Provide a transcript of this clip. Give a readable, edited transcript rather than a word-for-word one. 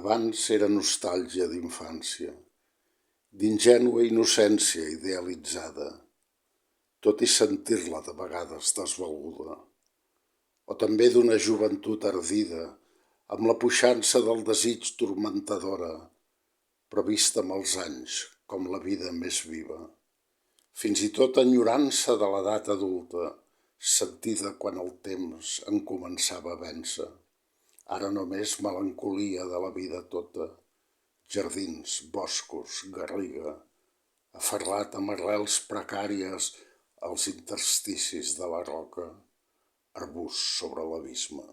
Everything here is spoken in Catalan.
Abans era nostàlgia d'infància, d'ingènua innocència idealitzada, tot i sentir-la de vegades desvaluda, o també d'una joventut ardida, amb la puixança del desig turmentadora, però vista amb els anys com la vida més viva. Fins i tot enyorança de l'edat adulta, sentida quan el temps en començava a vèncer. Ara només melancolia de la vida tota, jardins, boscos, garriga, aferrat amb arrels precàries als intersticis de la roca, arbust sobre l'abisme.